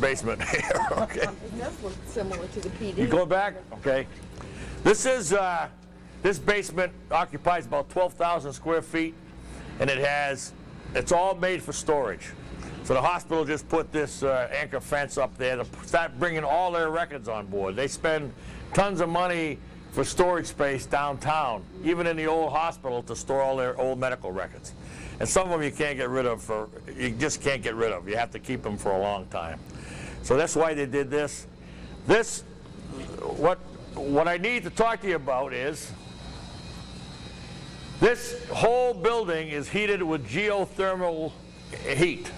basement here, okay? It does look similar to the PD. You go back? Okay. This is, this basement occupies about 12,000 square feet, and it's all made for storage. So the hospital just put this anchor fence up there to start bringing all their records on board. They spend tons of money for storage space downtown, even in the old hospital, to store all their old medical records. And some of them you can't get rid of, you just can't get rid of. You have to keep them for a long time. So that's why they did this. What I need to talk to you about is, this whole building is heated with geothermal heat.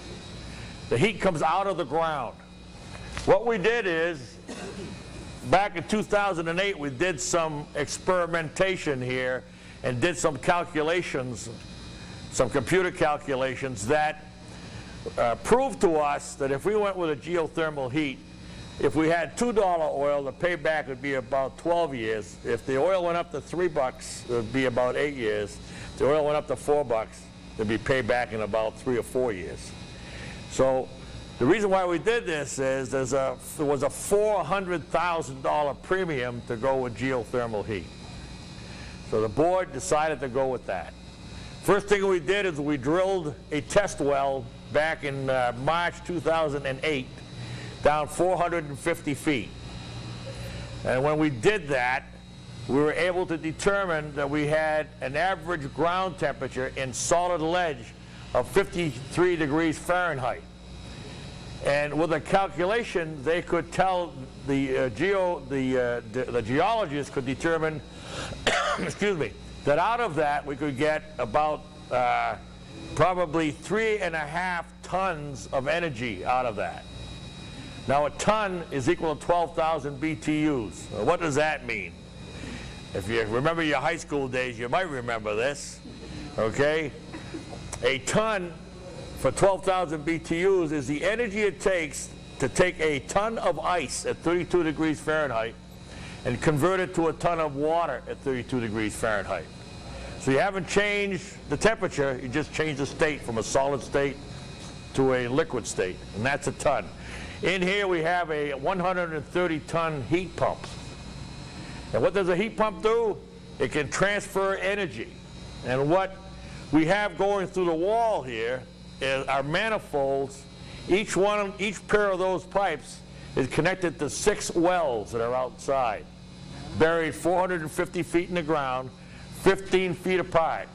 The heat comes out of the ground. What we did is, back in 2008, we did some experimentation here and did some calculations, some computer calculations that proved to us that if we went with a geothermal heat, if we had $2 oil, the payback would be about 12 years. If the oil went up to $3, it would be about 8 years. If the oil went up to $4, it'd be payback in about 3 or 4 years. So the reason why we did this is there was a $400,000 premium to go with geothermal heat. So the board decided to go with that. First thing we did is we drilled a test well back in March 2008, down 450 feet. And when we did that, we were able to determine that we had an average ground temperature in solid ledge of 53 degrees Fahrenheit. And with a calculation, they could tell the geologists could determine, excuse me, that out of that we could get about probably 3.5 tons of energy out of that. Now a ton is equal to 12,000 BTUs. Well, what does that mean? If you remember your high school days, you might remember this, okay? A ton for 12,000 BTUs is the energy it takes to take a ton of ice at 32 degrees Fahrenheit and convert it to a ton of water at 32 degrees Fahrenheit. So you haven't changed the temperature, you just changed the state from a solid state to a liquid state, and that's a ton. In here we have a 130-ton heat pump. And what does a heat pump do? It can transfer energy. And what we have going through the wall here are manifolds. Each pair of those pipes is connected to 6 wells that are outside, buried 450 feet in the ground, 15 feet apart.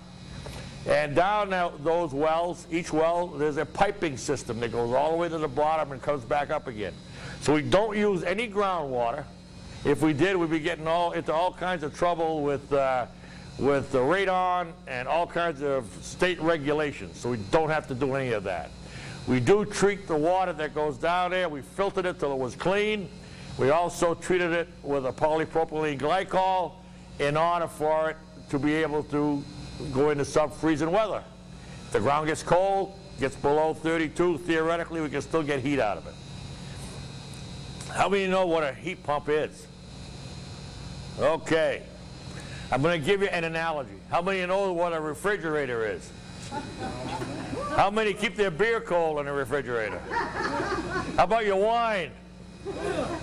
And down those wells, each well, there's a piping system that goes all the way to the bottom and comes back up again. So we don't use any groundwater. If we did, we'd be getting into all kinds of trouble with the radon and all kinds of state regulations. So we don't have to do any of that. We do treat the water that goes down there. We filtered it till it was clean. We also treated it with a polypropylene glycol in order for it to be able to go into sub-freezing weather. If the ground gets cold, gets below 32, theoretically we can still get heat out of it. How many know what a heat pump is? Okay. I'm going to give you an analogy. How many know what a refrigerator is? How many keep their beer cold in a refrigerator? How about your wine?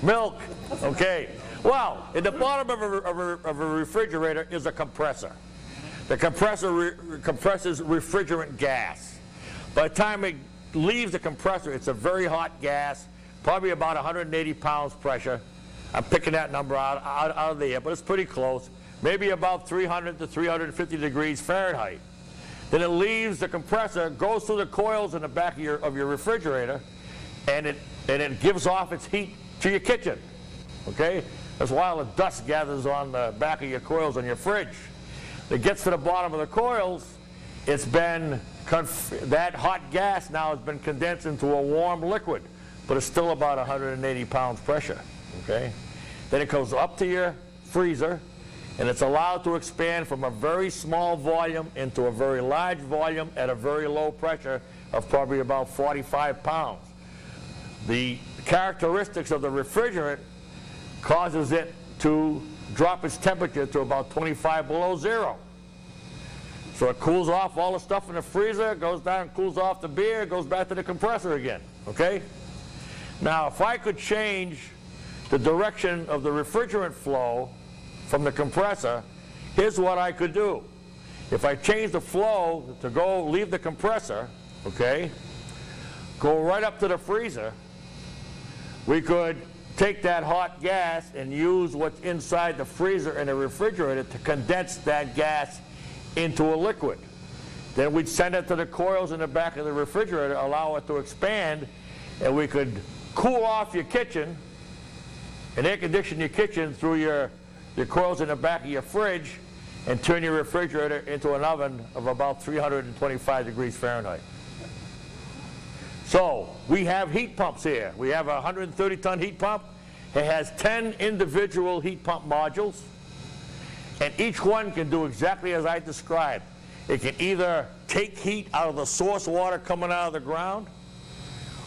Milk? Okay. Well, at the bottom of a refrigerator is a compressor. The compressor compresses refrigerant gas. By the time it leaves the compressor, it's a very hot gas, probably about 180 pounds pressure. I'm picking that number out of the air, but it's pretty close. Maybe about 300 to 350 degrees Fahrenheit. Then it leaves the compressor, goes through the coils in the back of your refrigerator, and it gives off its heat to your kitchen. Okay? That's why all the dust gathers on the back of your coils on your fridge. It gets to the bottom of the coils, it's been, that hot gas now has been condensed into a warm liquid, but it's still about 180 pounds pressure, okay? Then it goes up to your freezer, and it's allowed to expand from a very small volume into a very large volume at a very low pressure of probably about 45 pounds. The characteristics of the refrigerant causes it to drop its temperature to about 25 below zero. So it cools off all the stuff in the freezer, goes down, cools off the beer, goes back to the compressor again, okay? Now, if I could change the direction of the refrigerant flow from the compressor, here's what I could do. If I change the flow to leave the compressor, okay, go right up to the freezer, we could take that hot gas and use what's inside the freezer and the refrigerator to condense that gas into a liquid. Then we'd send it to the coils in the back of the refrigerator, allow it to expand, and we could cool off your kitchen and air condition your kitchen through your coils in the back of your fridge and turn your refrigerator into an oven of about 325 degrees Fahrenheit. So we have heat pumps here. We have a 130-ton heat pump. It has 10 individual heat pump modules, and each one can do exactly as I described. It can either take heat out of the source water coming out of the ground,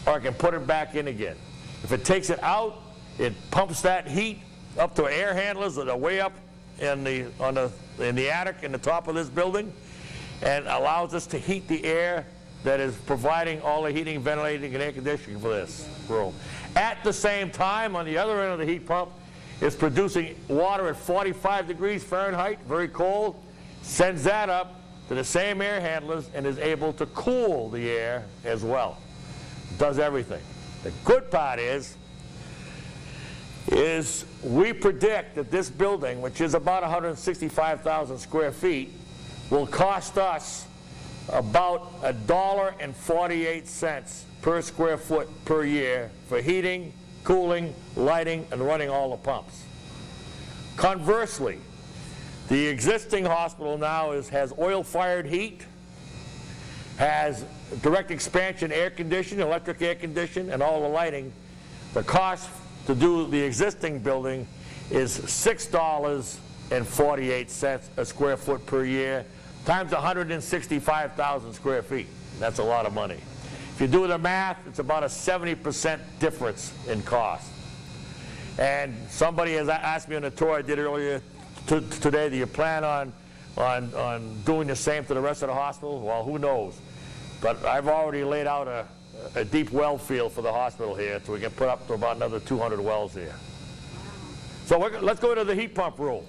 or it can put it back in again. If it takes it out, it pumps that heat up to air handlers that are way up in the attic in the top of this building, and allows us to heat the air that is providing all the heating, ventilating, and air conditioning for this room. At the same time, on the other end of the heat pump, it's producing water at 45 degrees Fahrenheit, very cold, sends that up to the same air handlers and is able to cool the air as well. Does everything. The good part is we predict that this building, which is about 165,000 square feet, will cost us about $1.48 per square foot per year for heating, cooling, lighting, and running all the pumps. Conversely, the existing hospital now has oil-fired heat, has direct expansion air conditioning, electric air conditioning, and all the lighting. The cost to do the existing building is $6.48 a square foot per year, times 165,000 square feet. That's a lot of money. If you do the math, it's about a 70% difference in cost. And somebody has asked me on the tour I did earlier today, do you plan on doing the same to the rest of the hospital? Well, who knows? But I've already laid out a deep well field for the hospital here, so we can put up to about another 200 wells here. So let's go to the heat pump rule.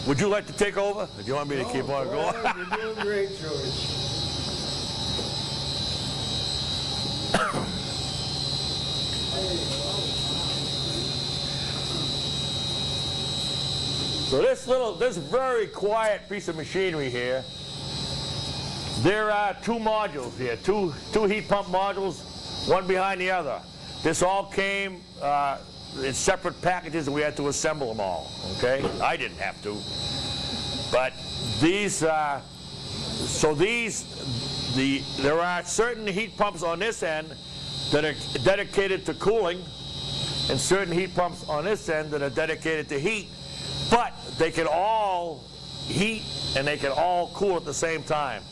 Would you like to take over? Or do you want me to keep on going? You're doing great, George. So this very quiet piece of machinery here, there are two modules here, two heat pump modules, one behind the other. This all came in separate packages, and we had to assemble them all, okay? I didn't have to. But there are certain heat pumps on this end that are dedicated to cooling, and certain heat pumps on this end that are dedicated to heat, but they can all heat and they can all cool at the same time.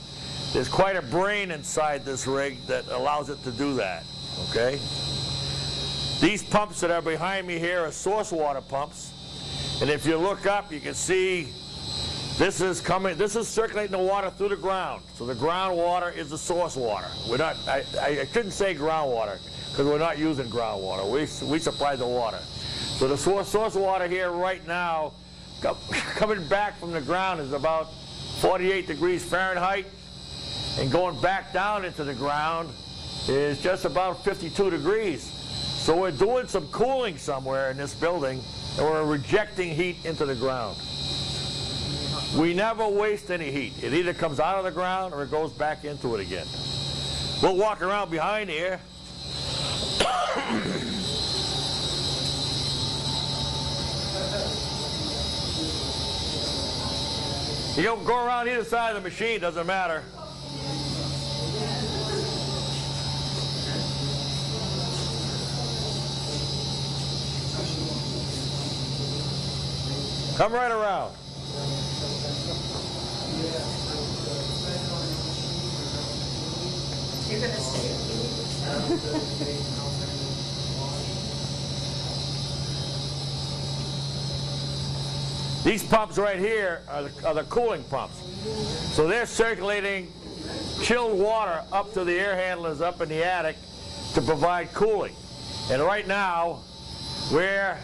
There's quite a brain inside this rig that allows it to do that, okay? These pumps that are behind me here are source water pumps, and if you look up, you can see this is circulating the water through the ground. So the groundwater is the source water. I shouldn't say groundwater because we're not using groundwater. We supply the water. So the source water here right now, coming back from the ground, is about 48 degrees Fahrenheit, and going back down into the ground is just about 52 degrees. So we're doing some cooling somewhere in this building, and we're rejecting heat into the ground. We never waste any heat. It either comes out of the ground or it goes back into it again. We'll walk around behind here. You don't go around either side of the machine, doesn't matter. Come right around. You're going to stay. These pumps right here are the cooling pumps. So they're circulating chilled water up to the air handlers up in the attic to provide cooling. And right now, where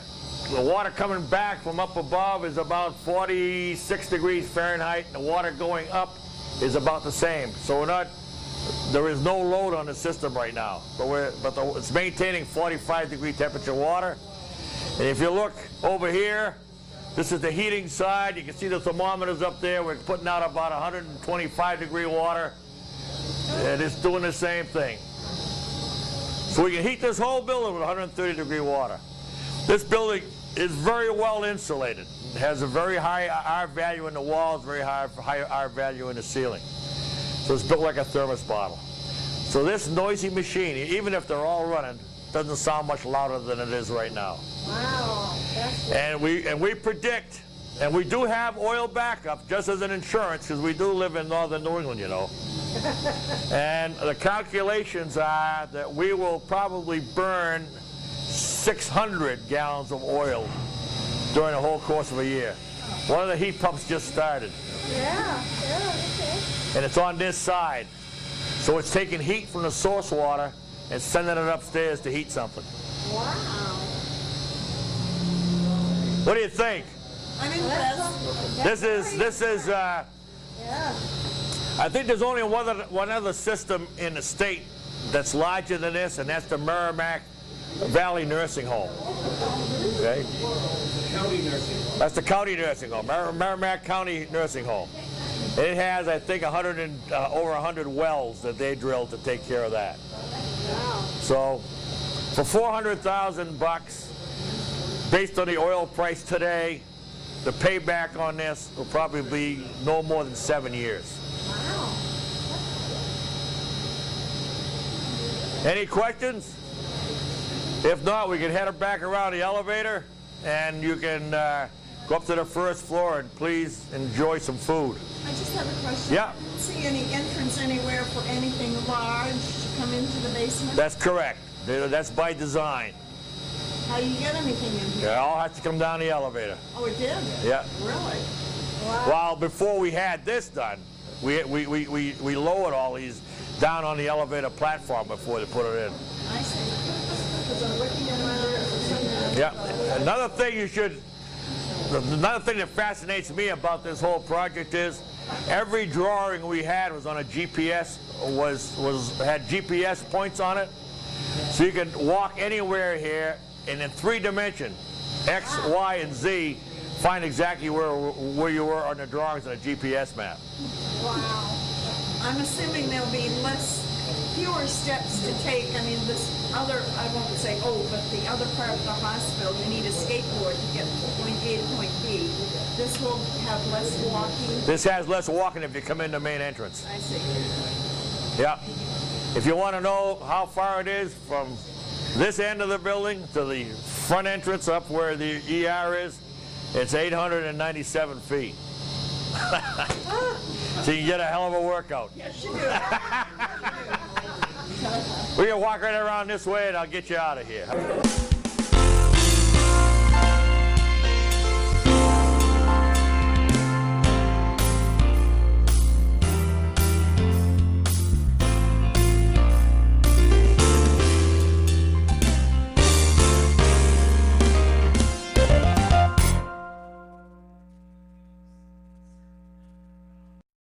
the water coming back from up above is about 46 degrees Fahrenheit, and the water going up is about the same. So there is no load on the system right now, but it's maintaining 45-degree temperature water. And if you look over here, this is the heating side. You can see the thermometers up there. We're putting out about 125-degree water, and it's doing the same thing. So we can heat this whole building with 130-degree water. This building is very well insulated. It has a very high R value in the walls, very high R value in the ceiling. So it's built like a thermos bottle. So this noisy machine, even if they're all running, doesn't sound much louder than it is right now. Wow. And we predict, and we do have oil backup just as an insurance, because we do live in northern New England, you know. And the calculations are that we will probably burn 600 gallons of oil during the whole course of a year. One of the heat pumps just started. Yeah, okay. And it's on this side. So it's taking heat from the source water and sending it upstairs to heat something. Wow. What do you think? I'm impressed. This is Yeah. I think there's only one other system in the state that's larger than this, and that's the Merrimack Valley Nursing Home. Okay? County nursing home. That's the county nursing home, Merrimack County Nursing Home. It has, I think, over 100 wells that they drilled to take care of that. Wow. So, for $400,000, based on the oil price today, the payback on this will probably be no more than 7 years. Wow. Any questions? If not, we can head back around the elevator, and you can go up to the first floor and please enjoy some food. I just have a question. Yeah. I don't see any entrance anywhere for anything large to come into the basement. That's correct. That's by design. How do you get anything in here? It all has to come down the elevator. Oh, it did? Yeah. Really? Well, before we had this done, we lowered all these down on the elevator platform before they put it in. I see. Because I'm looking at my... Yeah. Another thing that fascinates me about this whole project is every drawing we had was on a GPS, had GPS points on it. So you can walk anywhere here and in 3 dimensions, X, Y, and Z, find exactly where you were on the drawings on a GPS map. Wow. I'm assuming there'll be fewer steps to take. I mean, this other, I won't say, but the other part of the hospital, you need a skateboard to get from point A to point B. This will have less walking. This has less walking if you come in the main entrance. I see. Yeah. If you want to know how far it is from this end of the building to the front entrance up where the ER is, it's 897 feet. So you can get a hell of a workout. Yes, you do. We're going to walk right around this way and I'll get you out of here.